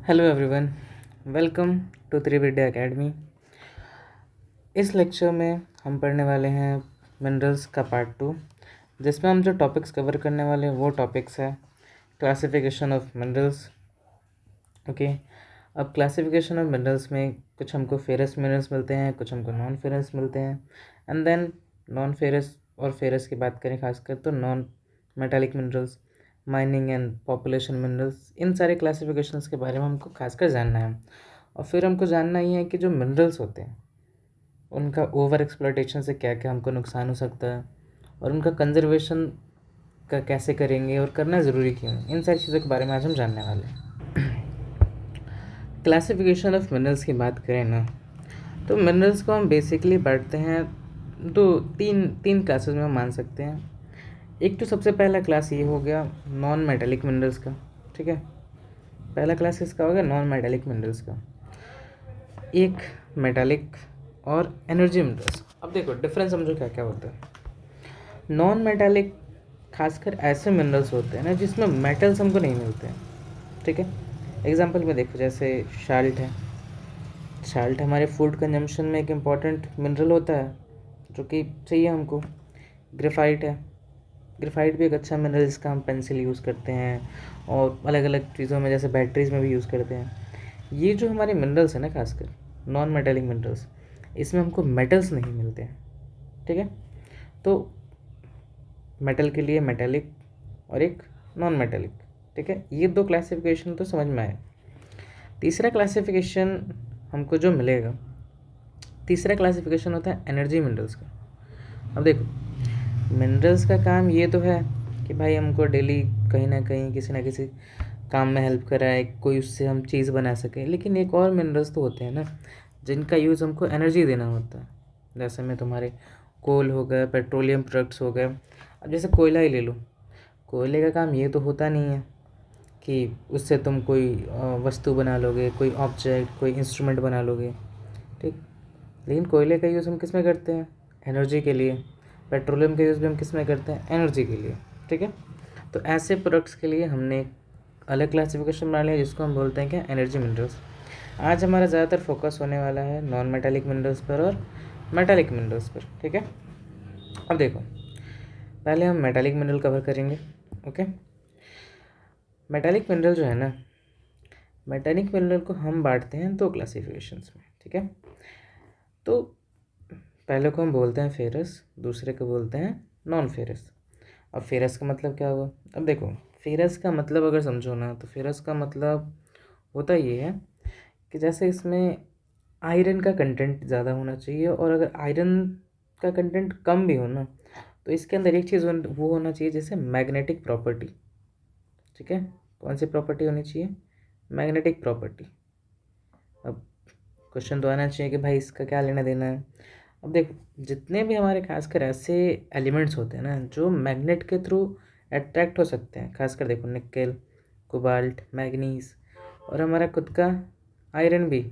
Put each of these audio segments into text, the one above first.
Hello everyone, welcome to Trividya academy. इस lecture में हम पढ़ने वाले हैं मिनरल्स का पार्ट 2, जिसमें हम जो टॉपिक्स कवर करने वाले हैं वो टॉपिक्स है क्लासिफिकेशन ऑफ मिनरल्स। ओके, अब क्लासिफिकेशन ऑफ मिनरल्स में कुछ हमको फेरस मिनरल्स मिलते हैं, कुछ हमको नॉन फेरस मिलते हैं, एंड देन नॉन फेरस और फेरस की बात करें खासकर तो non metallic minerals, mining and population minerals. इन सारे क्लासिफिकेशंस के बारे में हमको खासकर जानना है। और फिर हमको जानना ही है कि जो मिनरल्स होते हैं उनका ओवर एक्सप्लॉयटेशन से क्या क्या हमको नुकसान हो सकता है, और उनका कंजर्वेशन का कैसे करेंगे और करना ज़रूरी क्यों है। इन सारी चीज़ों के बारे में आज हम जानने वाले हैं। क्लासिफिकेशन ऑफ मिनरल्स की बात करें ना, तो मिनरल्स को हम बेसिकली बांटते हैं तीन क्लासेस में हम मान सकते हैं। एक तो सबसे पहला क्लास ये हो गया नॉन मेटालिक मिनरल्स का। ठीक है, पहला क्लास इसका हो गया नॉन मेटालिक मिनरल्स का। एक मेटालिक और एनर्जी मिनरल्स। अब देखो डिफरेंस समझो क्या क्या होता है। नॉन मेटालिक खासकर ऐसे मिनरल्स होते हैं ना जिसमें मेटल्स हमको नहीं मिलते हैं। ठीक है, एग्जांपल में देखो जैसे साल्ट है। साल्ट हमारे फूड कंजम्पशन में एक इम्पॉर्टेंट मिनरल होता है जो कि चाहिए हमको। ग्रेफाइट है, ग्रेफाइट भी एक अच्छा मिनरल जिसका हम पेंसिल यूज़ करते हैं और अलग अलग चीज़ों में जैसे बैटरीज में भी यूज़ करते हैं। ये जो हमारे मिनरल्स हैं ना खासकर नॉन मेटालिक मिनरल्स, इसमें हमको मेटल्स नहीं मिलते हैं। ठीक है, तो मेटल के लिए मेटालिक और एक नॉन मेटालिक। ठीक है, ये दो क्लासिफिकेशन तो समझ में आए। तीसरा क्लासिफिकेशन हमको जो मिलेगा, तीसरा क्लासिफिकेशन होता है एनर्जी मिनरल्स का। अब देखो मिनरल्स का काम ये तो है कि भाई हमको डेली कहीं ना कहीं किसी ना किसी काम में हेल्प कराए, कोई उससे हम चीज़ बना सके। लेकिन एक और मिनरल्स तो होते हैं ना जिनका यूज़ हमको एनर्जी देना होता है। जैसे में तुम्हारे कोल हो गए, पेट्रोलियम प्रोडक्ट्स हो गए। अब जैसे कोयला ही ले लो, कोयले का काम ये तो होता नहीं है कि उससे तुम कोई वस्तु बना लोगे, कोई ऑब्जेक्ट, कोई इंस्ट्रूमेंट बना लोगे। ठीक, लेकिन कोयले का यूज़ हम किस में करते हैं? एनर्जी के लिए। पेट्रोलियम का यूज़ भी हम किस में करते हैं? एनर्जी के लिए। ठीक है, तो ऐसे प्रोडक्ट्स के लिए हमने एक अलग क्लासिफिकेशन बना लिया जिसको हम बोलते हैं क्या? Energy minerals. आज हमारा ज़्यादातर फोकस होने वाला है नॉन मेटालिक मिनरल्स पर और मेटालिक मिनरल्स पर। ठीक है, अब देखो पहले हम मेटालिक मिनरल कवर करेंगे। ओके, मेटालिक मिनरल जो है ना, मेटालिक मिनरल को हम बांटते हैं दो क्लासिफिकेशंस में। ठीक है, तो पहले को हम बोलते हैं फेरस, दूसरे को बोलते हैं नॉन फेरस। अब फेरस का मतलब क्या हुआ? अब देखो फेरस का मतलब अगर समझो ना, तो फेरस का मतलब होता ये है कि जैसे इसमें आयरन का कंटेंट ज़्यादा होना चाहिए, और अगर आयरन का कंटेंट कम भी हो ना, तो इसके अंदर एक चीज़ वो होना चाहिए जैसे मैग्नेटिक प्रॉपर्टी। ठीक है, कौन सी प्रॉपर्टी होनी चाहिए? Magnetic property. अब क्वेश्चन तो आना चाहिए कि भाई इसका क्या लेना देना है। अब देखो जितने भी हमारे खासकर ऐसे एलिमेंट्स होते हैं ना जो मैग्नेट के थ्रू अट्रैक्ट हो सकते हैं, खासकर देखो निकेल, कोबाल्ट, मैग्नीज और हमारा खुद का आयरन भी।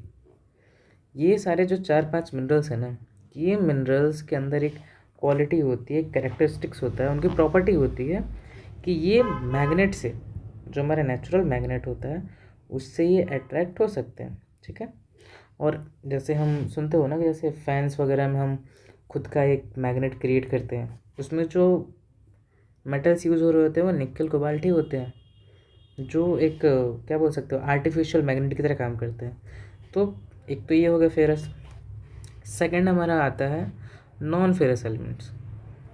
ये सारे जो 4-5 मिनरल्स हैं ना, ये मिनरल्स के अंदर एक क्वालिटी होती है, कैरेक्टरिस्टिक्स होता है, उनकी प्रॉपर्टी होती है कि ये मैग्नेट से, जो हमारा नेचुरल मैग्नेट होता है उससे ये अट्रैक्ट हो सकते हैं। ठीक है, और जैसे हम सुनते हो ना कि जैसे फैंस वगैरह में हम खुद का एक मैग्नेट क्रिएट करते हैं, उसमें जो मेटल्स यूज़ हो रहे होते हैं वो निकल कोबाल्ट ही होते हैं, जो एक क्या बोल सकते हो आर्टिफिशियल मैग्नेट की तरह काम करते हैं। तो एक तो ये हो गया फेरस। सेकंड हमारा आता है नॉन फेरस एलिमेंट्स,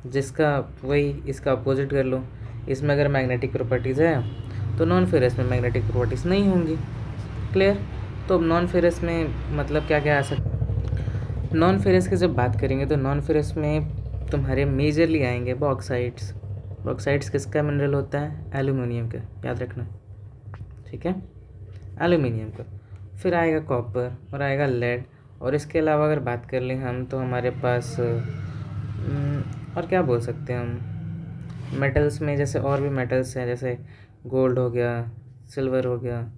जिसका वही इसका अपोजिट कर लो। इसमें अगर मैग्नेटिक प्रॉपर्टीज़ है तो नॉन फेरस में मैग्नेटिक प्रॉपर्टीज़ नहीं होंगी। क्लियर? तो अब नॉन फेरस में मतलब क्या क्या आ सकता? नॉन फेरस की जब बात करेंगे तो नॉन फेरस में तुम्हारे मेजरली आएंगे बॉक्साइट्स। बॉक्साइट्स किसका मिनरल होता है? एल्यूमिनियम का, याद रखना। ठीक है, एल्यूमिनियम का। फिर आएगा कॉपर और आएगा लेड। और इसके अलावा अगर बात कर लें हम तो हमारे पास और क्या बोल सकते हैं हम, मेटल्स में जैसे और भी मेटल्स हैं, जैसे गोल्ड हो गया, सिल्वर हो गया,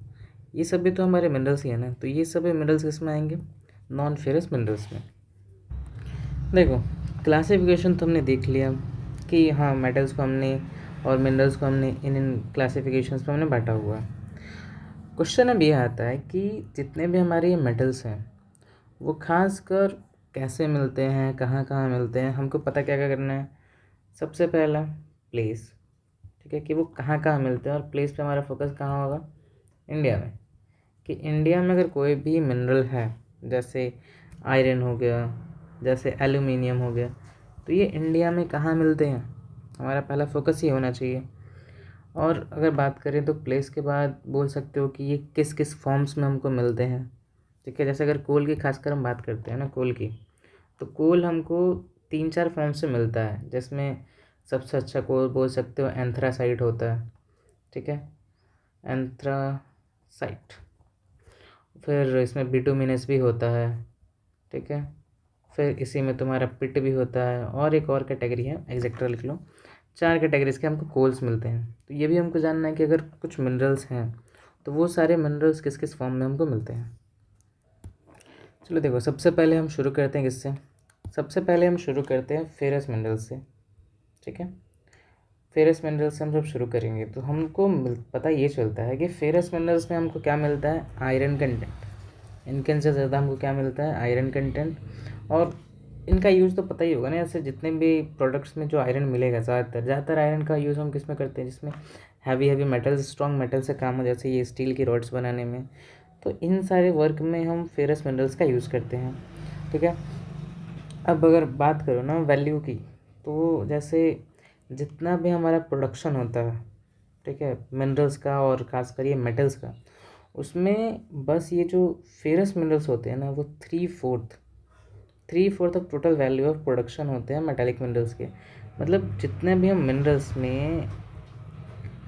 ये सब भी तो हमारे मिनरल्स ही है ना। तो ये सभी मिनरल्स किस में आएंगे? नॉन फेरस मिनरल्स में। देखो क्लासिफिकेशन तो हमने देख लिया कि हाँ मेटल्स को हमने और मिनरल्स को हमने इन क्लासिफिकेशंस में हमने बांटा हुआ है। क्वेश्चन अब ये आता है कि जितने भी हमारे ये मेटल्स हैं वो खासकर कैसे मिलते हैं, कहाँ कहाँ मिलते हैं, हमको पता क्या क्या करना है। सबसे पहला प्लेस, ठीक है, कि वो कहाँ कहाँ मिलते हैं, और प्लेस पे हमारा फोकस कहाँ होगा, इंडिया में। कि इंडिया में अगर कोई भी मिनरल है, जैसे आयरन हो गया, जैसे एल्यूमिनियम हो गया, तो ये इंडिया में कहाँ मिलते हैं, हमारा पहला फोकस ये होना चाहिए। और अगर बात करें तो प्लेस के बाद बोल सकते हो कि ये किस किस फॉर्म्स में हमको मिलते हैं, ठीक है। जैसे अगर कोल की खासकर हम बात करते हैं ना, कोल की, तो कोल हमको 3-4 फॉर्म से मिलता है, जिसमें सबसे अच्छा कोल बोल सकते हो एंथ्रासाइट होता है, ठीक है, एंथ्रासाइट। फिर इसमें बिटुमिनस भी होता है, ठीक है। फिर इसी में तुम्हारा पिट भी होता है, और एक और कैटेगरी है, एग्जैक्टली लिख लो। 4 कैटेगरीज के हमको कोल्स मिलते हैं। तो ये भी हमको जानना है कि अगर कुछ मिनरल्स हैं तो वो सारे मिनरल्स किस किस फॉर्म में हमको मिलते हैं। चलो देखो, सबसे पहले हम शुरू करते हैं किससे। सबसे पहले हम शुरू करते हैं फेरस मिनरल्स से, ठीक है। फेरस मिनरल्स से हम जब शुरू करेंगे तो हमको पता ये चलता है कि फेरस मिनरल्स में हमको क्या मिलता है, आयरन कंटेंट। इनके से ज़्यादा हमको क्या मिलता है, आयरन कंटेंट। और इनका यूज़ तो पता ही होगा ना, ऐसे जितने भी प्रोडक्ट्स में जो आयरन मिलेगा, ज़्यादातर आयरन का यूज़ हम किस में करते हैं, जिसमें heavy heavy metals, strong metal से काम हो, जैसे ये स्टील की रॉड्स बनाने में। तो इन सारे वर्क में हम फेरस मिनरल्स का यूज़ करते हैं, ठीक है। अब अगर बात करो ना वैल्यू की, तो जैसे जितना भी हमारा प्रोडक्शन होता है, ठीक है, मिनरल्स का और खासकर ये मेटल्स का, उसमें बस ये जो फेरस मिनरल्स होते हैं ना, वो three fourth of total value of production होते हैं मेटालिक मिनरल्स के। मतलब जितने भी हम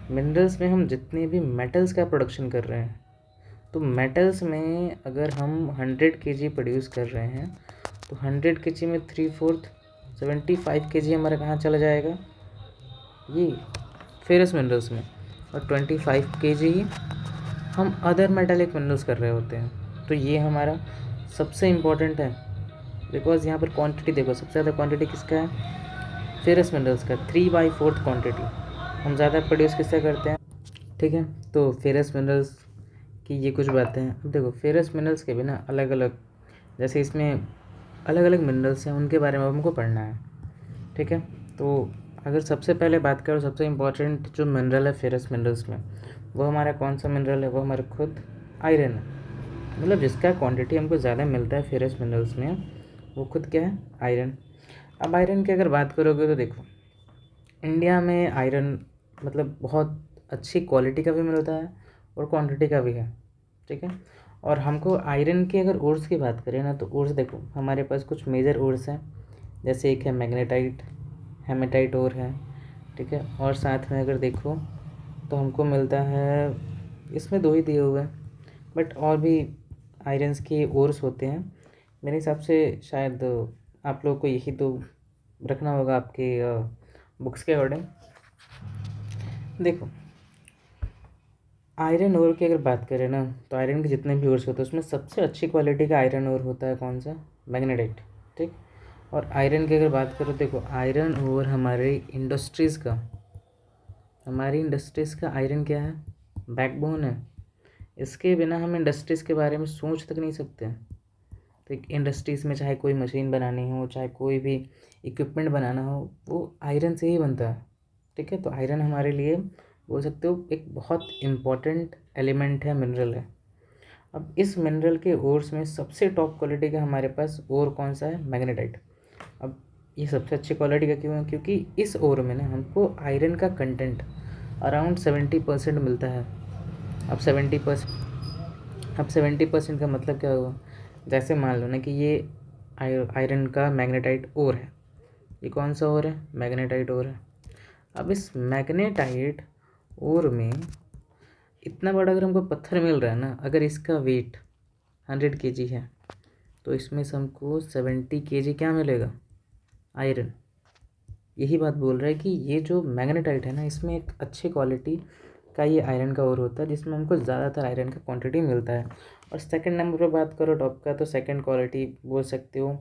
मिनरल्स में हम जितने भी मेटल्स का प्रोडक्शन कर रहे हैं, तो मेटल्स में अगर हम 100 kg प्रोड्यूस कर रहे हैं, तो 100 kg में 3/4 75 kg हमारा कहाँ चला जाएगा, ये फेरस मिनरल्स में। और 25 kg ही हम अदर मेटालिक मिनरल्स कर रहे होते हैं। तो ये हमारा सबसे इम्पोर्टेंट है, बिकॉज यहाँ पर क्वांटिटी देखो, सबसे ज़्यादा क्वांटिटी किसका है, फेरस मिनरल्स का। 3/4 क्वांटिटी हम ज़्यादा प्रोड्यूस किससे करते हैं, ठीक है। तो फेरस मिनरल्स की ये कुछ बातें हैं। अब देखो, फेरस मिनरल्स के बिना अलग अलग, जैसे इसमें अलग अलग मिनरल्स हैं, उनके बारे में हमको पढ़ना है, ठीक है। तो अगर सबसे पहले बात करो, सबसे इम्पोर्टेंट जो मिनरल है फेरस मिनरल्स में, वो हमारा कौन सा मिनरल है, वो हमारा खुद आयरन है। मतलब जिसका क्वांटिटी हमको ज़्यादा मिलता है फेरस मिनरल्स में, वो खुद क्या है, आयरन। अब आयरन की अगर बात करोगे तो देखो, इंडिया में आयरन मतलब बहुत अच्छी क्वालिटी का भी मिलता है और क्वांटिटी का भी है, ठीक है। और हमको आयरन के अगर ओर्स की बात करें ना, तो ओर्स देखो हमारे पास कुछ मेजर ओर्स हैं। जैसे एक है मैग्नेटाइट, हेमेटाइट ओर है, ठीक है। और साथ में अगर देखो तो हमको मिलता है, इसमें 2 ही दिए हुए हैं, बट और भी आयरन्स के ओर्स होते हैं। मेरे हिसाब से शायद आप लोग को यही तो रखना होगा आपके बुक्स के अकॉर्डिंग। देखो, आयरन ओर की अगर बात करें ना, तो आयरन के जितने भी ओर्स होते हैं उसमें सबसे अच्छी क्वालिटी का आयरन ओर होता है कौन सा, मैग्नेटाइट, ठीक। और आयरन की अगर बात करो, देखो आयरन ओर हमारी इंडस्ट्रीज़ का आयरन क्या है, बैकबोन है। इसके बिना हम इंडस्ट्रीज़ के बारे में सोच तक नहीं सकते। तो एक इंडस्ट्रीज़ में चाहे कोई मशीन बनानी हो, चाहे कोई भी इक्विपमेंट बनाना हो, वो आयरन से ही बनता है, ठीक है। तो आयरन हमारे लिए बोल सकते हो एक बहुत इम्पॉर्टेंट एलिमेंट है, मिनरल है। अब इस मिनरल के ओर्स में सबसे टॉप क्वालिटी का हमारे पास ओर कौन सा है, मैग्नेटाइट। अब ये सबसे अच्छी क्वालिटी का क्यों है, क्योंकि इस ओर में ना हमको आयरन का कंटेंट अराउंड 70% मिलता है। अब 70% का मतलब क्या हुआ, जैसे मान लो ना कि ये आयरन का मैग्नेटाइट ओर है। ये कौन सा ओर है, मैग्नेटाइट ओर है। अब इस मैग्नेटाइट ओर में इतना बड़ा अगर हमको पत्थर मिल रहा है ना, अगर इसका वेट 100 kg है, तो इसमें से हमको 70 kg क्या मिलेगा, आयरन। यही बात बोल रहा है कि ये जो मैग्नेटाइट है ना, इसमें एक अच्छी क्वालिटी का ये आयरन का ओर होता है, जिसमें हमको ज़्यादातर आयरन का क्वांटिटी मिलता है। और सेकंड नंबर पर बात करो टॉप का, तो सेकंड क्वालिटी बोल सकते हो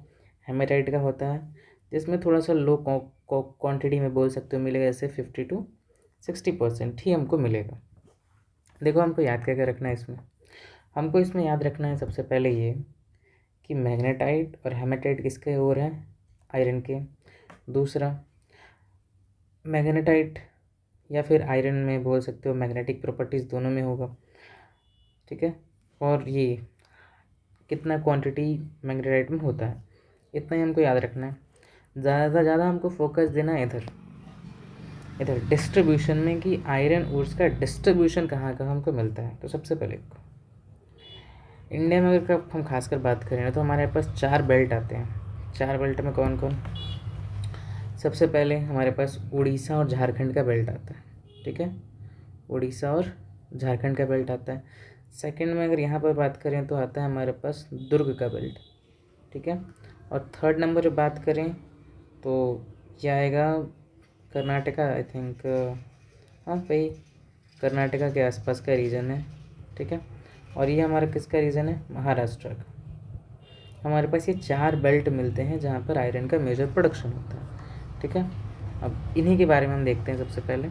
हेमेटाइट का होता है, जिसमें थोड़ा सा लो क्वांटिटी में बोल सकते हो मिलेगा, जैसे 50 to 60% ही हमको मिलेगा। देखो हमको याद क्या क्या रखना है इसमें। हमको इसमें याद रखना है सबसे पहले ये कि मैग्नेटाइट और हेमेटाइट किसके ओर हैं, आयरन के। दूसरा, मैग्नेटाइट या फिर आयरन में बोल सकते हो, मैग्नेटिक प्रॉपर्टीज़ दोनों में होगा, ठीक है। और ये कितना क्वांटिटी मैग्नेटाइट में होता है, इतना ही हमको याद रखना है। ज़्यादा से ज़्यादा हमको फोकस देना है इधर इधर डिस्ट्रीब्यूशन में, कि आयरन ओर्स का डिस्ट्रीब्यूशन कहाँ कहाँ हमको मिलता है। तो सबसे पहले इंडिया में अगर हम खासकर बात करें ना, तो हमारे पास 4 बेल्ट आते हैं। 4 बेल्ट में कौन कौन? सबसे पहले हमारे पास उड़ीसा और झारखंड का बेल्ट आता है, ठीक है। उड़ीसा और झारखंड का बेल्ट आता है। सेकंड में अगर यहाँ पर बात करें तो आता है हमारे पास दुर्ग का बेल्ट, ठीक है। और थर्ड नंबर पर बात करें तो क्या आएगा, कर्नाटका, आई थिंक, हाँ भाई कर्नाटका के आसपास का रीजन है, ठीक है। और ये हमारा किसका रीजन है, महाराष्ट्र का। हमारे पास ये 4 बेल्ट मिलते हैं जहाँ पर आयरन का मेजर प्रोडक्शन होता है, ठीक है। अब इन्हीं के बारे में हम देखते हैं। सबसे पहले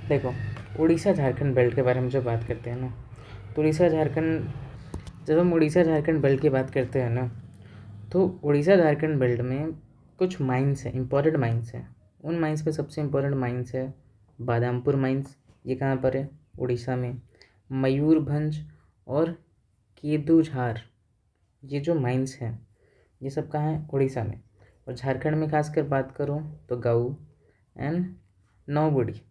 देखो, उड़ीसा झारखंड बेल्ट के बारे में जो बात करते हैं ना, तो उड़ीसा झारखंड, जब हम उड़ीसा झारखंड बेल्ट की बात करते हैं ना, तो उड़ीसा झारखंड बेल्ट में कुछ माइंस हैं, इंपॉर्टेंट माइंस हैं। उन माइंस पे सबसे इम्पोर्टेंट माइंस है बादामपुर माइंस, ये कहाँ पर है, उड़ीसा में। मयूरभंज और केदुझार, ये जो माइंस हैं ये सब कहाँ है, उड़ीसा में। और झारखंड में खासकर बात करूँ तो गऊ एंड नौगुड़ी,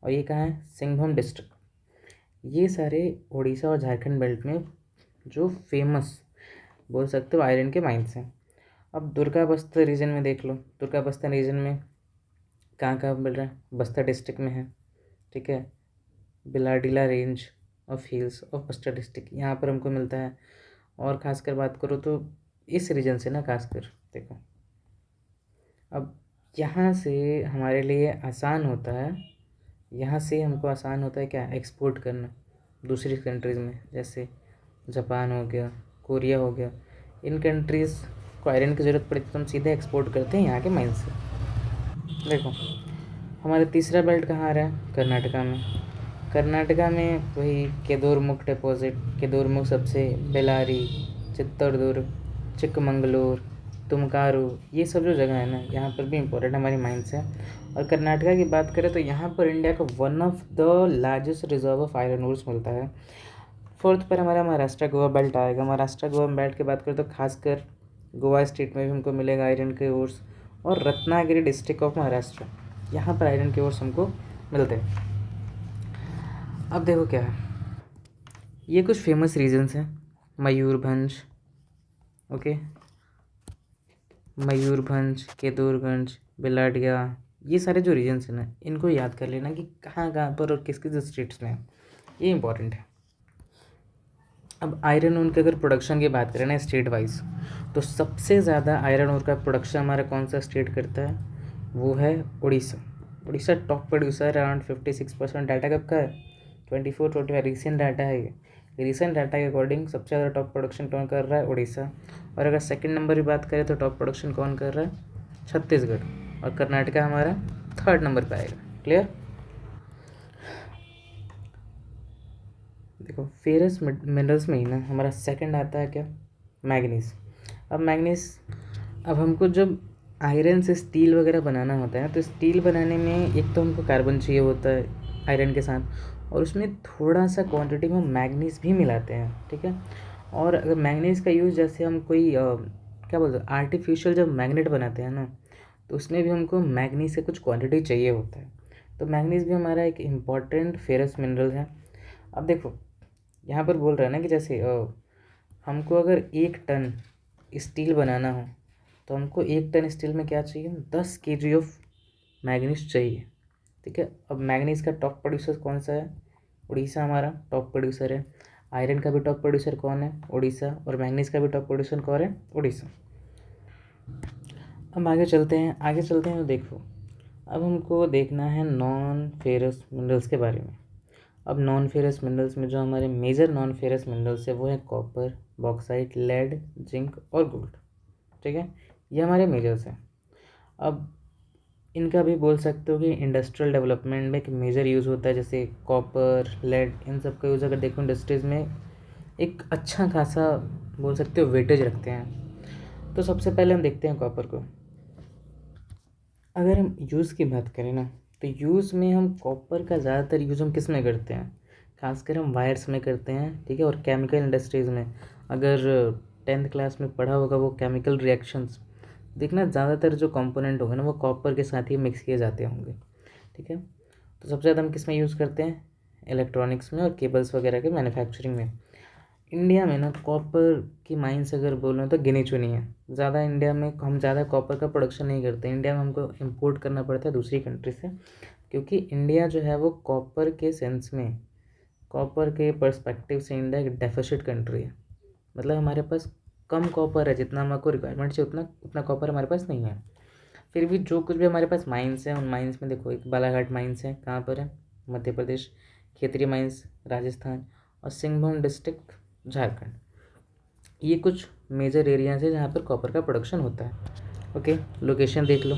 और ये कहाँ है, सिंहभूम डिस्ट्रिक्ट। ये सारे उड़ीसा और झारखंड बेल्ट में जो फेमस बोल सकते हो आयरन के माइंस हैं। अब दुर्गा बस्तर रीजन में देख लो, दुर्गा बस्तर रीजन में कहाँ कहाँ मिल रहा है, बस्तर डिस्ट्रिक्ट में है, ठीक है। Bailadila range of hills of Bastar district, यहाँ पर हमको मिलता है। और ख़ासकर बात करो तो इस रीजन से ना, खासकर देखो, अब यहाँ से हमारे लिए आसान होता है, यहाँ से हमको आसान होता है क्या, एक्सपोर्ट करना दूसरी कंट्रीज़ में, जैसे जापान हो गया, कोरिया हो गया। इन कंट्रीज़ को आयरन की ज़रूरत पड़ती है तो हम सीधे एक्सपोर्ट करते हैं यहाँ के माइन से। देखो हमारा तीसरा बेल्ट कहाँ आ रहा है, कर्नाटका में। कर्नाटका में वही केदोरमुख डिपॉजिट, केदोरमुख सबसे, बेलारी, चित्तौड़गढ़, चिकमंगलूर, तुमकारू, ये सब जो जगह है ना, यहाँ पर भी इम्पोर्टेंट हमारी माइंस है। और कर्नाटका की बात करें तो यहाँ पर इंडिया का one of the largest reserve of iron ores मिलता है। फोर्थ पर हमारा महाराष्ट्र गोवा बेल्ट आएगा। महाराष्ट्र गोवा बेल्ट की बात करें तो खासकर गोवा स्टेट में भी हमको मिलेगा आयरन के ओर्स। और रत्नागिरी डिस्ट्रिक्ट ऑफ महाराष्ट्र, यहाँ पर आयरन के ओर्स हमको मिलते हैं। अब देखो क्या है, ये कुछ फेमस रीजन्स हैं। मयूरभंज, ओके, मयूरभंज, केदूरगंज, बिलाडिया, ये सारे जो रीजन्स हैं ना, इनको याद कर लेना कि कहाँ कहाँ पर और किस किस स्टेट्स में है, ये इंपॉर्टेंट है। अब आयरन ओर के अगर प्रोडक्शन की बात करें ना स्टेट वाइज, तो सबसे ज़्यादा आयरन ओर का प्रोडक्शन हमारा कौन सा स्टेट करता है, वो है Orissa. Orissa top producer, around 56%। Data कब का है, 24-25 रिसेंट डाटा है ये। रिसेंट डाटा के अकॉर्डिंग सबसे ज़्यादा टॉप प्रोडक्शन कौन कर रहा है, उड़ीसा। और अगर सेकंड नंबर की बात करें तो टॉप प्रोडक्शन कौन कर रहा है, छत्तीसगढ़। और कर्नाटका हमारा थर्ड नंबर पर आएगा। क्लियर। देखो फेरस मिनरल्स में ही ना हमारा सेकंड आता है क्या, मैग्नीज। अब मैग्नीज, अब हमको जब आयरन से स्टील वगैरह बनाना होता है तो स्टील बनाने में एक तो हमको कार्बन चाहिए होता है आयरन के साथ, और उसमें थोड़ा सा क्वांटिटी में मैग्नीज भी मिलाते हैं, ठीक है। और अगर मैग्नीज का यूज़ जैसे हम कोई क्या बोलते हैं, आर्टिफिशियल जब मैग्नेट बनाते हैं ना, तो उसमें भी हमको मैग्नीज से कुछ क्वांटिटी चाहिए होता है। तो मैग्नीज भी हमारा एक इम्पॉर्टेंट फेरस मिनरल है। अब देखो यहाँ पर बोल रहा है ना कि जैसे हमको अगर 1 टन स्टील बनाना हो तो हमको 1 टन स्टील में क्या चाहिए, 10 kg ऑफ मैग्नीज चाहिए, ठीक है। अब मैग्नीज का टॉप प्रोड्यूसर कौन सा है, उड़ीसा हमारा टॉप प्रोड्यूसर है। आयरन का भी टॉप प्रोड्यूसर कौन है, उड़ीसा। और मैग्नीज का भी टॉप प्रोड्यूसर कौन है, उड़ीसा। अब आगे चलते हैं तो देखो, अब हमको देखना है नॉन फेरस मिनरल्स के बारे में। अब नॉन फेरस मिनरल्स में जो हमारे मेजर नॉन फेरस मिनरल्स है वो है कॉपर, बॉक्साइट, लेड, जिंक और गोल्ड, ठीक है। ये हमारे मेजर्स हैं। अब इनका भी बोल सकते हो कि इंडस्ट्रियल डेवलपमेंट में एक मेजर यूज़ होता है, जैसे कॉपर, लेड, इन सब का यूज़ अगर देखो इंडस्ट्रीज़ में एक अच्छा खासा बोल सकते हो वेटेज रखते हैं। तो सबसे पहले हम देखते हैं कॉपर को। अगर हम यूज़ की बात करें ना, तो यूज़ में हम कॉपर का ज़्यादातर यूज़ हम किस में करते हैं, खासकर हम वायर्स में करते हैं, ठीक है। और केमिकल इंडस्ट्रीज़ में, अगर 10th क्लास में पढ़ा होगा वो केमिकल रिएक्शंस, देखना ज़्यादातर जो कंपोनेंट होंगे ना वो कॉपर के साथ ही मिक्स किए जाते होंगे, ठीक है। तो सबसे ज़्यादा हम किस में यूज़ करते हैं, इलेक्ट्रॉनिक्स में और केबल्स वगैरह के मैन्युफैक्चरिंग में। इंडिया में ना कॉपर की माइंस अगर बोलूँ तो गिनी चुनी है। ज़्यादा इंडिया में हम ज़्यादा कॉपर का प्रोडक्शन नहीं करते। इंडिया में हमको इंपोर्ट करना पड़ता है दूसरी कंट्री से, क्योंकि इंडिया जो है वो कॉपर के सेंस में, कॉपर के पर्सपेक्टिव से इंडिया एक डेफिसिट कंट्री है। मतलब हमारे पास कम कॉपर है, जितना हमको रिक्वायरमेंट चाहिए उतना उतना कॉपर हमारे पास नहीं है। फिर भी जो कुछ भी हमारे पास माइंस हैं, उन माइंस में देखो, एक बालाघाट माइंस है, कहाँ पर है, मध्य प्रदेश, खेतरी माइंस राजस्थान, और सिंहभूम डिस्ट्रिक्ट झारखंड। ये कुछ मेजर एरियाज है जहाँ पर कॉपर का प्रोडक्शन होता है। ओके, लोकेशन देख लो।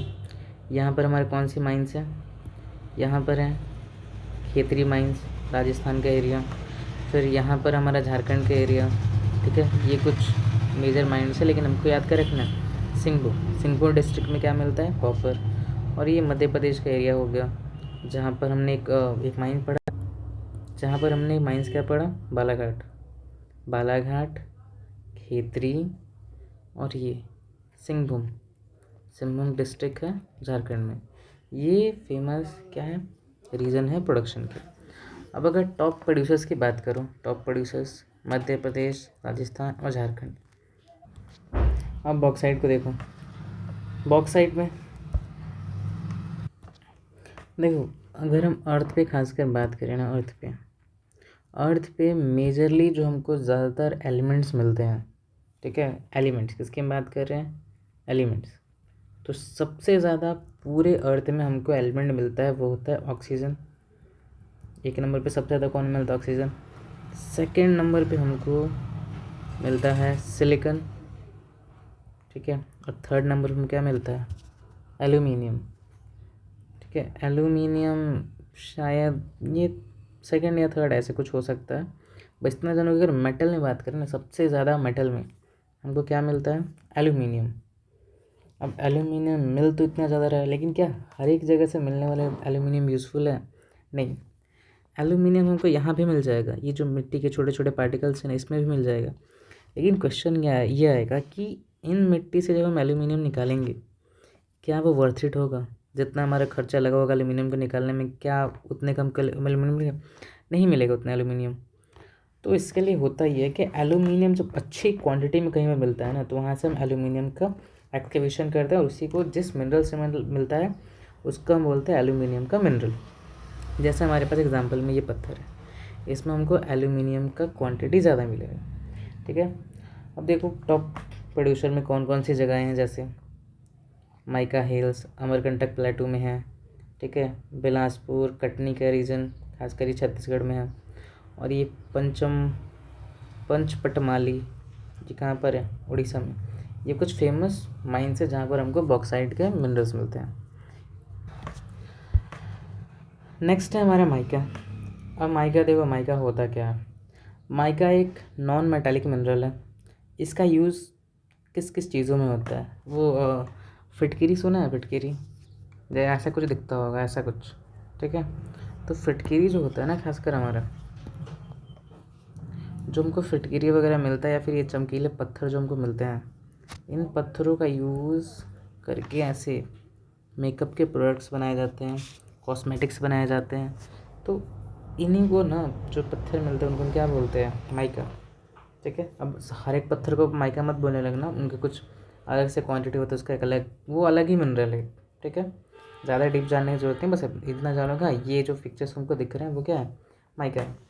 यहाँ पर हमारे कौन सी माइंस हैं, यहाँ पर है खेतरी माइंस राजस्थान का एरिया, फिर यहाँ पर हमारा झारखंड का एरिया, ठीक है। ये कुछ मेजर माइंस है, लेकिन हमको याद कर रखना है सिंहभूम डिस्ट्रिक्ट में क्या मिलता है, कॉपर। और ये मध्य प्रदेश का एरिया हो गया, जहाँ पर हमने एक माइन पढ़ा, जहाँ पर हमने माइंस क्या पढ़ा, बालाघाट, बालाघाट, खेतरी, और ये सिंहभूम, सिंहभूम डिस्ट्रिक्ट है झारखंड में। ये फेमस क्या है, रीजन है प्रोडक्शन के। अब अगर टॉप प्रोड्यूसर्स की बात करूँ, टॉप प्रोड्यूसर्स मध्य प्रदेश, राजस्थान और झारखंड। अब बॉक्साइट को देखो, बॉक्साइट में देखो, अगर हम अर्थ पे खासकर बात करें ना, अर्थ पे मेजरली जो हमको ज़्यादातर एलिमेंट्स मिलते हैं, ठीक है। एलिमेंट्स किसकी हम बात कर रहे हैं, एलिमेंट्स। तो सबसे ज़्यादा पूरे अर्थ में हमको एलिमेंट मिलता है वो होता है ऑक्सीजन। एक नंबर पे सबसे ज़्यादा कौन मिलता है, ऑक्सीजन। सेकंड नंबर पे हमको मिलता है सिलिकॉन, ठीक है। और थर्ड नंबर पे क्या मिलता है, एल्यूमिनियम, ठीक है। एल्यूमिनियम शायद ये सेकंड या थर्ड ऐसे कुछ हो सकता है। बस इतना जानो कि अगर मेटल में बात करें ना, सबसे ज़्यादा मेटल में हमको क्या मिलता है, एल्यूमिनियम। अब एल्यूमिनियम मिल तो इतना ज़्यादा रहा है, लेकिन क्या हर एक जगह से मिलने वाला एल्यूमिनियम यूज़फुल है, नहीं। एल्यूमिनियम हमको यहाँ भी मिल जाएगा, ये जो मिट्टी के छोटे छोटे पार्टिकल्स हैं ना, इसमें भी मिल जाएगा। लेकिन क्वेश्चन ये आएगा कि इन मिट्टी से जब हम एल्यूमिनियम निकालेंगे, क्या वो वर्थ इट होगा, जितना हमारा खर्चा लगा होगा एल्यूमिनियम को निकालने में, क्या उतने कम एल्यूमिनियम नहीं मिलेगा उतना एल्यूमिनियम। तो इसके लिए होता ये है कि एल्यूमिनियम जब अच्छी क्वांटिटी में कहीं पर मिलता है ना, तो वहाँ से हम एल्यूमिनियम का एक्टिवेशन करते हैं, और उसी को जिस मिनरल से मिलता है उसका हम बोलते हैं एल्यूमिनियम का मिनरल। जैसे हमारे पास एग्जांपल में ये पत्थर है, इसमें हमको एल्यूमिनियम का क्वांटिटी ज़्यादा मिलेगा, ठीक है। अब देखो टॉप प्रोड्यूसर में कौन कौन सी जगहें हैं, जैसे माइका हिल्स अमरकंटक प्लेटू में है, ठीक है। बिलासपुर कटनी का रीजन खासकर ये छत्तीसगढ़ में है। और ये पंचपटमाली, ये कहाँ पर है, उड़ीसा में। ये कुछ फेमस माइंस है जहाँ पर हमको बॉक्साइट के मिनरल्स मिलते हैं। नेक्स्ट है हमारा माइका। अब माइका देखो, माइका होता क्या है, माइका एक नॉन मेटालिक मिनरल है। इसका यूज़ किस किस चीज़ों में होता है, वो फिटकिरी सुना है, फिटकिरी जैसे ऐसा कुछ दिखता होगा, ऐसा कुछ, ठीक है। तो फिटकिरी जो होता है ना, खासकर हमारा जो हमको फिटकिरी वगैरह मिलता है, या फिर ये चमकीले पत्थर जो हमको मिलते हैं, इन पत्थरों का यूज़ करके ऐसे मेकअप के प्रोडक्ट्स बनाए जाते हैं, कॉस्मेटिक्स बनाए जाते हैं। तो इन्हीं को ना, जो पत्थर मिलते हैं उनको हम क्या बोलते हैं, माइका, ठीक है। अब हर एक पत्थर को माइका मत बोलने लगना, उनके कुछ अलग से क्वांटिटी होता है, उसका एक अलग, वो अलग ही मिनरल है, ठीक है। ज़्यादा डीप जानने की ज़रूरत नहीं, बस इतना जानोगा, ये जो पिक्चर्स हमको दिख रहे हैं वो क्या है, माइका है।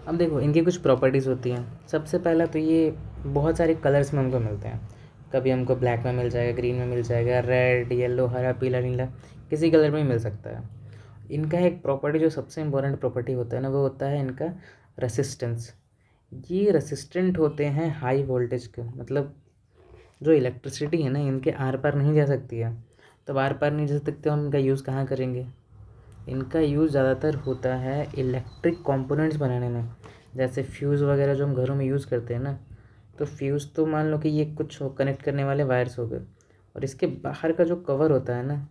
अब देखो इनकी कुछ प्रॉपर्टीज़ होती हैं। सबसे पहला तो ये बहुत सारे कलर्स में हमको मिलते हैं, कभी हमको ब्लैक में मिल जाएगा, ग्रीन में मिल जाएगा, रेड, येलो, हरा, पीला, नीला, किसी कलर में ही मिल सकता है। इनका एक प्रॉपर्टी जो सबसे इम्पोर्टेंट प्रॉपर्टी होता है ना, वो होता है इनका रेसिस्टेंस। ये रेसिस्टेंट होते हैं हाई वोल्टेज के, मतलब जो इलेक्ट्रिसिटी है ना, इनके आर पार नहीं जा सकती है। तो बार बार नहीं जा सकते, हम इनका यूज़ कहाँ करेंगे। इनका यूज़ ज़्यादातर होता है इलेक्ट्रिक कंपोनेंट्स बनाने में, जैसे फ्यूज़ वगैरह जो हम घरों में यूज़ करते हैं ना। तो फ्यूज़ तो मान लो कि ये कुछ कनेक्ट करने वाले वायर्स हो गए, और इसके बाहर का जो कवर होता है ना,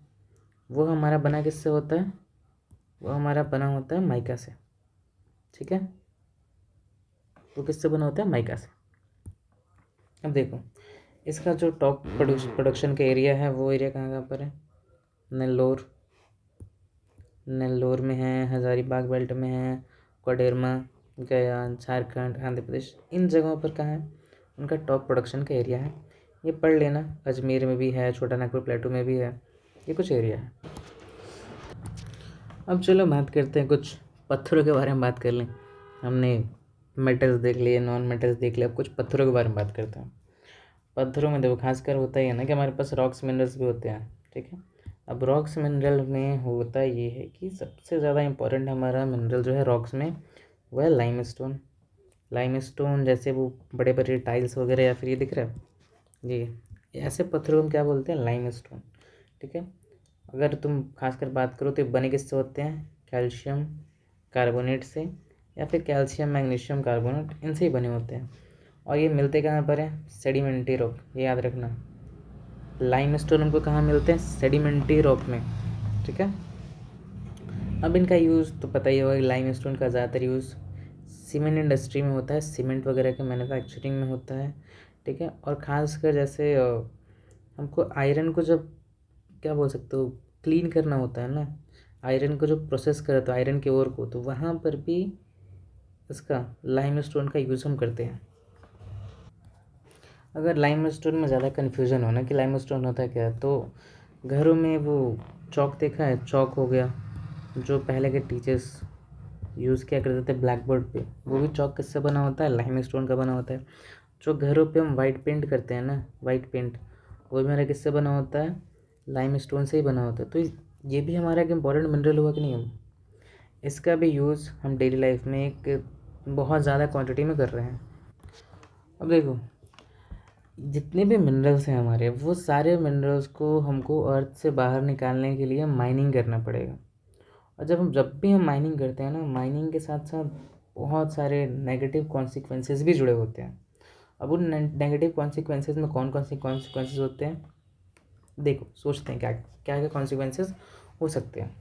वो हमारा बना किससे होता है, वो हमारा बना होता है माइका से। ठीक है, वो किससे बना होता है, माइका से। अब देखो, इसका जो टॉप प्रोडक्शन का एरिया है, वो एरिया कहाँ कहाँ पर है, नेल्लोर, नेल्लोर में है, हज़ारीबाग बेल्ट में है, कोडरमा, गया, झारखंड, आंध्र प्रदेश, इन जगहों पर कहाँ है, उनका टॉप प्रोडक्शन का एरिया है। ये पढ़ लेना, अजमेर में भी है, छोटा नागपुर प्लेटू में भी है, ये कुछ एरिया है। अब चलो बात करते हैं, कुछ पत्थरों के बारे में बात कर लें। हमने मेटल्स देख लिए, नॉन मेटल्स देख लिए, अब कुछ पत्थरों के बारे में बात करते हैं। पत्थरों में देखो खासकर होता ही है ना कि हमारे पास रॉक्स मिनरल्स भी होते हैं। ठीक है, अब रॉक्स मिनरल में होता ये है कि सबसे ज़्यादा इम्पोर्टेंट हमारा मिनरल जो है रॉक्स में, वो है लाइमस्टोन। लाइमस्टोन जैसे वो बड़े बड़े टाइल्स वगैरह, या फिर ये दिख रहा है, ये ऐसे पत्थरों को हम क्या बोलते हैं, लाइमस्टोन। ठीक है, अगर तुम खासकर बात करो तो ये बने किससे होते हैं, कैल्शियम कार्बोनेट से, या फिर कैल्शियम मैग्नीशियम कार्बोनेट, इनसे ही बने होते हैं। और ये मिलते कहाँ पर है, सेडिमेंट्री रॉक, ये याद रखना। लाइमस्टोन हमको कहाँ मिलते हैं, सेडिमेंट्री रॉक में। ठीक है, अब इनका यूज़ तो पता ही होगा, लाइमस्टोन का ज़्यादातर यूज़ सीमेंट इंडस्ट्री में होता है, सीमेंट वगैरह के मैन्युफैक्चरिंग में होता है। ठीक है, और ख़ासकर जैसे हमको आयरन को जब क्या बोल सकते हो, क्लीन करना होता है ना, आयरन को जो प्रोसेस करे तो आयरन के ओर को, तो वहाँ पर भी इसका लाइमस्टोन का यूज़ हम करते हैं। अगर लाइमस्टोन में ज़्यादा कन्फ्यूज़न हो ना कि लाइमस्टोन होता है क्या, तो घरों में वो चौक देखा है, चौक हो गया, जो पहले के टीचर्स यूज़ किया करते थे ब्लैक बोर्ड पे, वो भी चौक किससे बना होता है, लाइमस्टोन का बना होता है। जो घरों पे हम वाइट पेंट करते हैं ना, वाइट पेंट, वो भी हमारा किससे बना होता है, लाइमस्टोन से ही बना होता है। तो ये भी हमारा एक इम्पॉर्टेंट मिनरल हुआ कि नहीं। इसका भी यूज़ हम डेली लाइफ में एक बहुत ज़्यादा क्वांटिटी में कर रहे हैं। अब देखो, जितने भी मिनरल्स हैं हमारे, वो सारे मिनरल्स को हमको अर्थ से बाहर निकालने के लिए माइनिंग करना पड़ेगा। और जब भी हम माइनिंग करते हैं ना, माइनिंग के साथ साथ बहुत सारे नेगेटिव कॉन्सिक्वेंसेस भी जुड़े होते हैं। अब उन नेगेटिव कॉन्सिक्वेंसेस में कौन कौन से कॉन्सिक्वेंसेस होते हैं, देखो सोचते हैं क्या क्या क्या कॉन्सिक्वेंसेस हो सकते हैं।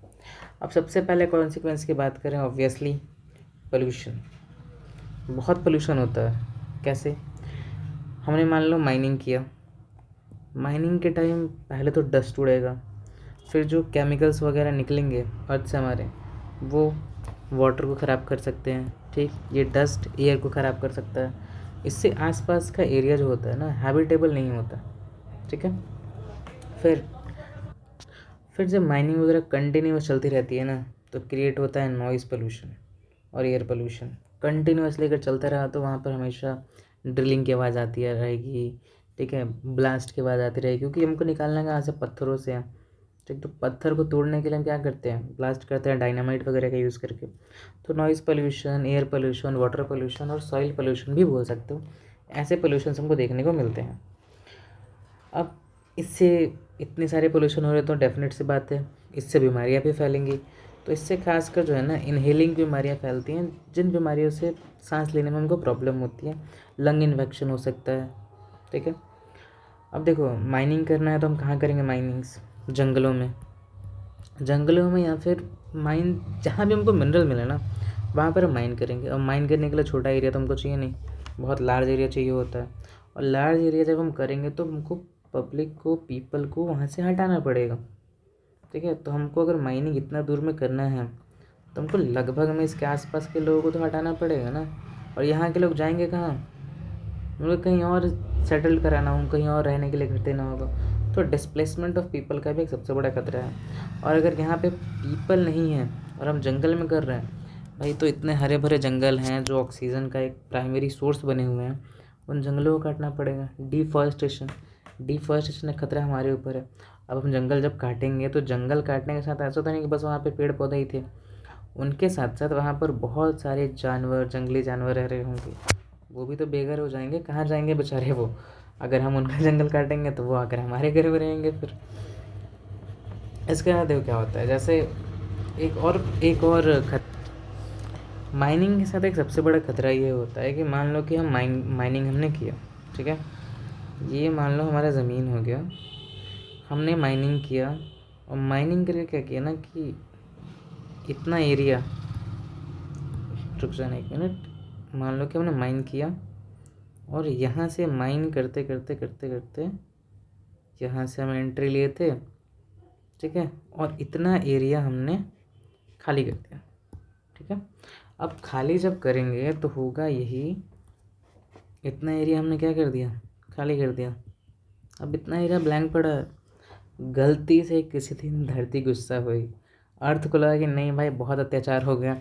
अब सबसे पहले कॉन्सिक्वेंस की बात करें, ऑब्वियसली पोल्यूशन। बहुत पोल्यूशन होता है। कैसे, हमने मान लो माइनिंग किया, माइनिंग के टाइम पहले तो डस्ट उड़ेगा, फिर जो केमिकल्स वगैरह निकलेंगे अर्थ से हमारे, वो वाटर को ख़राब कर सकते हैं। ठीक, ये डस्ट एयर को ख़राब कर सकता है, इससे आसपास का एरिया जो होता है ना, हैबिटेबल नहीं होता। ठीक है, फिर फिर जब माइनिंग वगैरह कंटिन्यूस चलती रहती है ना, तो क्रिएट होता है नॉइज़ पोल्यूशन और एयर पोल्यूशन। कंटिन्यूसली अगर चलता रहा तो वहाँ पर हमेशा ड्रिलिंग की आवाज़ आती है रहेगी। ठीक है, ब्लास्ट की आवाज़ आती रहेगी, क्योंकि हमको निकालना कहाँ से, पत्थरों से है। ठीक, तो पत्थर को तोड़ने के लिए हम क्या करते हैं, ब्लास्ट करते हैं डायनामाइट वगैरह का यूज़ करके। तो noise pollution, air pollution, water pollution और सॉइल पोल्यूशन भी बोल सकते हो, ऐसे पोल्यूशन हमको देखने को मिलते हैं। अब इससे इतने सारे पोल्यूशन हो रहे तो डेफिनेट सी बात है, इससे बीमारियां भी फैलेंगी। तो इससे खासकर जो है ना, इनहेलिंग बीमारियां फैलती हैं, जिन बीमारियों से सांस लेने में हमको प्रॉब्लम होती है, लंग इन्फेक्शन हो सकता है। ठीक है, अब देखो माइनिंग करना है तो हम कहाँ करेंगे माइनिंग्स, जंगलों में, जंगलों में या फिर माइन जहाँ भी हमको मिनरल मिले ना, वहाँ पर हम माइन करेंगे। और माइन करने के लिए छोटा एरिया तो हमको चाहिए नहीं, बहुत लार्ज एरिया चाहिए होता है। और लार्ज एरिया जब हम करेंगे तो हमको पब्लिक को, पीपल को वहाँ से हटाना पड़ेगा। ठीक है, तो हमको अगर माइनिंग इतना दूर में करना है तो हमको लगभग में इसके आसपास के लोगों को तो हटाना पड़ेगा ना। और यहाँ के लोग जाएंगे कहाँ, उनको कहीं और सेटल कराना हो, कहीं और रहने के लिए घर देना होगा। तो डिस्प्लेसमेंट ऑफ पीपल का भी एक सबसे बड़ा खतरा है। और अगर यहाँ पे पीपल नहीं है और हम जंगल में कर रहे हैं भाई, तो इतने हरे भरे जंगल हैं जो ऑक्सीजन का एक प्राइमरी सोर्स बने हुए हैं, उन जंगलों को काटना पड़ेगा। डिफॉरेस्टेशन, डिफॉरेस्टेशन का खतरा हमारे ऊपर है। अब हम जंगल जब काटेंगे तो जंगल काटने के साथ ऐसा तो नहीं कि बस वहाँ पे पेड़ पौधे ही थे, उनके साथ साथ वहाँ पर बहुत सारे जानवर, जंगली जानवर रह रहे होंगे, वो भी तो बेघर हो जाएंगे, कहाँ जाएंगे बेचारे वो। अगर हम उनका जंगल काटेंगे तो वो आकर हमारे घर में रहेंगे फिर। इसके बाद देखो क्या होता है, जैसे एक और माइनिंग के साथ एक सबसे बड़ा खतरा ये होता है कि मान लो कि हम माइनिंग हमने किया, ठीक है, ये मान लो हमारा ज़मीन हो गया, हमने माइनिंग किया, और माइनिंग करके क्या किया ना कि इतना एरिया, रुक जाना एक मिनट, मान लो कि हमने माइन किया और यहाँ से माइन करते करते करते करते यहाँ से हम एंट्री लिए थे, ठीक है, और इतना एरिया हमने खाली कर दिया, ठीक है। अब खाली जब करेंगे तो होगा यही, इतना एरिया हमने क्या कर दिया, खाली कर दिया। अब इतना एरिया ब्लैंक पड़ा है, गलती से किसी दिन धरती गुस्सा हुई, अर्थ को लगा कि नहीं भाई बहुत अत्याचार हो गया,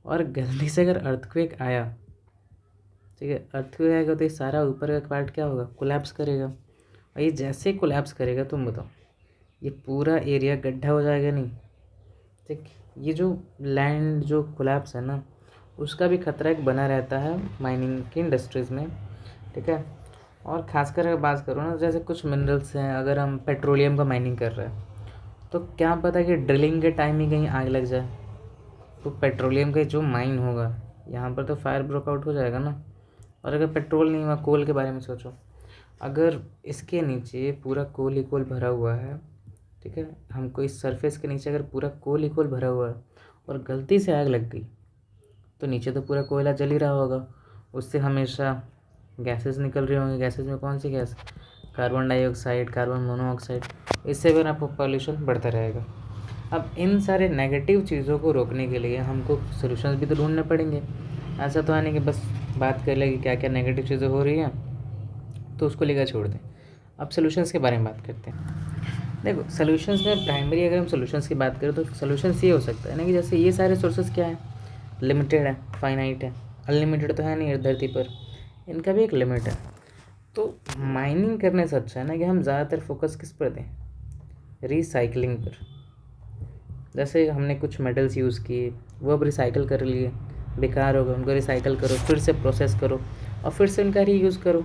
और गलती से अगर अर्थक्वेक आया, ठीक है, अर्थक्वेक आएगा तो ये सारा ऊपर का पार्ट क्या होगा, कोलैप्स करेगा, और ये जैसे ही कोलैप्स करेगा तुम बताओ, ये पूरा एरिया गड्ढा हो जाएगा नहीं, ठीक। ये जो लैंड जो कोलैप्स है ना, उसका भी खतरा एक बना रहता है माइनिंग की इंडस्ट्रीज़ में, ठीक है। और ख़ासकर अगर बात करो ना, जैसे कुछ मिनरल्स हैं, अगर हम पेट्रोलियम का माइनिंग कर रहे हैं तो क्या पता कि ड्रिलिंग के टाइम ही कहीं आग लग जाए, तो पेट्रोलियम का जो माइन होगा यहाँ पर तो फायर ब्रोकआउट हो जाएगा ना। और अगर पेट्रोल नहीं हुआ, कोल के बारे में सोचो, अगर इसके नीचे पूरा कोल ही कोल भरा हुआ है, ठीक है, हमको इस सरफेस के नीचे अगर पूरा कोल ही कोल भरा हुआ है और गलती से आग लग गई, तो नीचे तो पूरा कोयला जल ही रहा होगा, उससे हमेशा गैसेस निकल रही होंगी। गैसेस में कौन सी gas, carbon dioxide, carbon monoxide, इससे फिर आपको पॉल्यूशन बढ़ता रहेगा। अब इन सारे नेगेटिव चीज़ों को रोकने के लिए हमको सोल्यूशंस भी तो ढूंढने पड़ेंगे। ऐसा तो है नहीं कि बस बात कर ले कि क्या क्या नेगेटिव चीज़ें हो रही हैं तो उसको लेकर छोड़ दें। अब सोल्यूशंस के बारे में बात करते हैं। देखो सोल्यूशंस में प्राइमरी अगर हम सोल्यूशंस की बात करें तो सोल्यूशंस ये हो सकता है ना कि जैसे ये सारे सोर्सेज क्या है, लिमिटेड है, फाइनाइट है, अनलिमिटेड तो है नहीं धरती पर, इनका भी एक लिमिट है। तो माइनिंग करने से अच्छा है ना कि हम ज़्यादातर फोकस किस पर दें, रिसाइकलिंग पर। जैसे हमने कुछ मेटल्स यूज़ किए, वो अब रिसाइकल कर लिए, बेकार हो गए, उनको रिसाइकल करो, फिर से प्रोसेस करो और फिर से उनका रीयूज़ करो,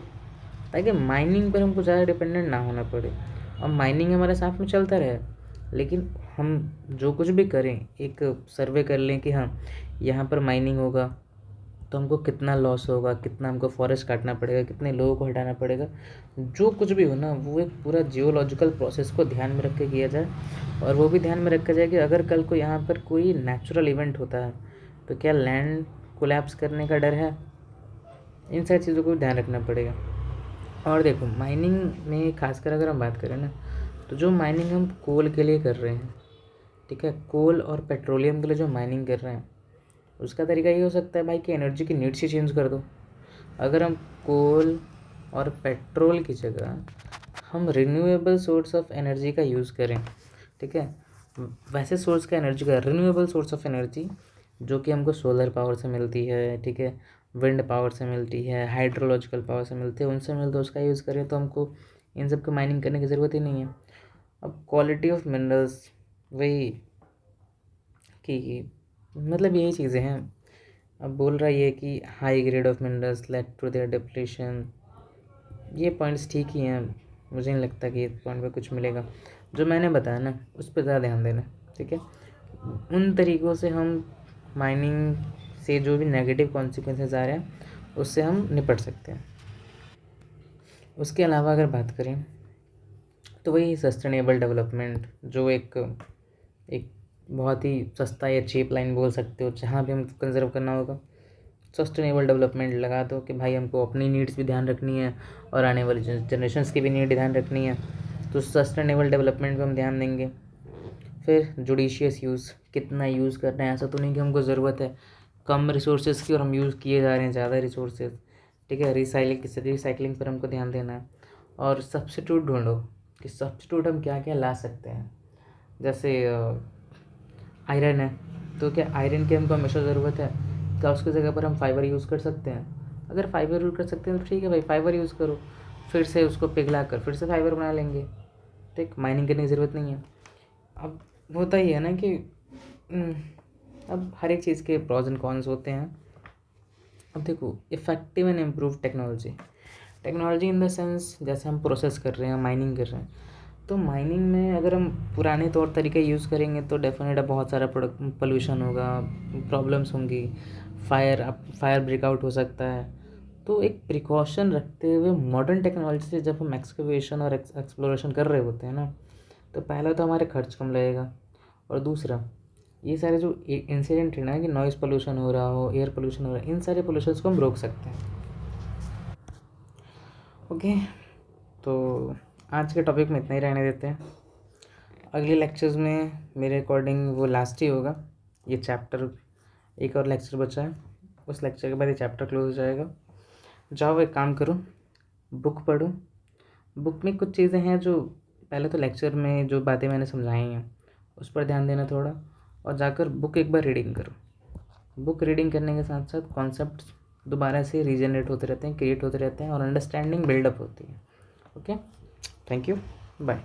ताकि माइनिंग पर हमको ज़्यादा डिपेंडेंट ना होना पड़े और माइनिंग हमारे साथ में चलता रहे। लेकिन हम जो कुछ भी करें, एक सर्वे कर लें कि हाँ यहाँ पर माइनिंग होगा तो हमको कितना लॉस होगा, कितना हमको फॉरेस्ट काटना पड़ेगा, कितने लोगों को हटाना पड़ेगा, जो कुछ भी हो ना वो एक पूरा जियोलॉजिकल प्रोसेस को ध्यान में रख के किया जाए। और वो भी ध्यान में रखा जाए कि अगर कल को यहाँ पर कोई नेचुरल इवेंट होता है तो क्या लैंड कोलैप्स करने का डर है, इन सारी चीज़ों को ध्यान रखना पड़ेगा। और देखो माइनिंग में खासकर अगर हम बात करें ना, तो जो माइनिंग हम कोल के लिए कर रहे हैं, ठीक है, कोल और पेट्रोलियम के लिए जो माइनिंग कर रहे हैं, उसका तरीका ये हो सकता है भाई कि एनर्जी की नीड्स ही चेंज कर दो। अगर हम कोल और पेट्रोल की जगह हम रिन्यूएबल सोर्स ऑफ एनर्जी का यूज़ करें, ठीक है, वैसे सोर्स का एनर्जी का रिन्यूएबल सोर्स ऑफ एनर्जी जो कि हमको सोलर पावर से मिलती है, ठीक है, विंड पावर से मिलती है, हाइड्रोलॉजिकल पावर से मिलती है, उनसे मिलता है, उसका यूज़ करें तो हमको इन सब की माइनिंग करने की ज़रूरत ही नहीं है। अब क्वालिटी ऑफ मिनरल्स, वही कि मतलब यही चीज़ें हैं। अब बोल रहा है कि high grade of minerals lead to their depletion, ये पॉइंट्स ठीक ही हैं, मुझे नहीं लगता कि इस पॉइंट पे कुछ मिलेगा। जो मैंने बताया ना उस पर ज़्यादा ध्यान देना, ठीक है। उन तरीक़ों से हम माइनिंग से जो भी नेगेटिव कॉन्सिक्वेंसेस आ रहे हैं उससे हम निपट सकते हैं। उसके अलावा अगर बात करें तो वही सस्टेनेबल डेवलपमेंट, जो एक एक बहुत ही सस्ता या चीप लाइन बोल सकते हो, जहाँ भी हमको कंजर्व करना होगा सस्टेनेबल डेवलपमेंट लगा दो कि भाई हमको अपनी नीड्स भी ध्यान रखनी है और आने वाली जनरेशन्स की भी नीड ध्यान रखनी है, तो सस्टेनेबल डेवलपमेंट पे हम ध्यान देंगे। फिर जुडिशियस यूज़, कितना यूज़ करना है, ऐसा तो नहीं कि हमको ज़रूरत है कम रिसोर्सेज की और हम यूज़ किए जा रहे हैं ज़्यादा रिसोर्सेज, ठीक है, रिसाइकलिंग पर हमको ध्यान देना है। और सब्स्टिट्यूट ढूंढो कि सब्स्टिट्यूट हम क्या क्या ला सकते हैं। जैसे आयरन है तो क्या आयरन की हमको हमेशा ज़रूरत है, क्या उसकी जगह पर हम फाइबर यूज़ कर सकते हैं। अगर फाइबर यूज़ कर सकते हैं तो ठीक है भाई, फाइबर यूज़ करो, फिर से उसको पिघला कर फिर से फाइबर बना लेंगे, ठीक, माइनिंग करने की ज़रूरत नहीं है। अब होता ही है ना कि अब हर एक चीज़ के प्रॉज एंड कॉन्स होते हैं। अब देखो effective and improve technology, technology in the sense जैसे हम प्रोसेस कर रहे हैं, माइनिंग कर रहे हैं, तो माइनिंग में अगर हम पुराने तौर तरीके यूज़ करेंगे तो डेफिनेट बहुत सारा प्रोडक्ट पोल्यूशन होगा, प्रॉब्लम्स होंगी, फायर ब्रेकआउट हो सकता है। तो एक प्रिकॉशन रखते हुए मॉडर्न टेक्नोलॉजी से जब हम एक्सकवेशन और एक्सप्लोरेशन कर रहे होते हैं ना, तो पहला तो हमारे खर्च कम लगेगा, और दूसरा ये सारे जो इंसिडेंट है ना कि नॉइज़ पोल्यूशन हो रहा हो, एयर पोल्यूशन हो रहा है, इन सारे पोल्यूशंस को हम रोक सकते हैं। ओके, तो आज के टॉपिक में इतना ही रहने देते हैं। अगले लेक्चर्स में मेरे अकॉर्डिंग वो लास्ट ही होगा। ये चैप्टर, एक और लेक्चर बचा है, उस लेक्चर के बाद ये चैप्टर क्लोज हो जाएगा। जाओ एक काम करो, बुक पढ़ो। बुक में कुछ चीज़ें हैं जो पहले तो लेक्चर में जो बातें मैंने समझाई हैं उस पर ध्यान देना थोड़ा, और जाकर बुक एक बार रीडिंग करो। बुक रीडिंग करने के साथ साथ कॉन्सेप्ट दोबारा से रीजनरेट होते रहते हैं, क्रिएट होते रहते हैं, और अंडरस्टैंडिंग बिल्डअप होती है। Okay, thank you, bye.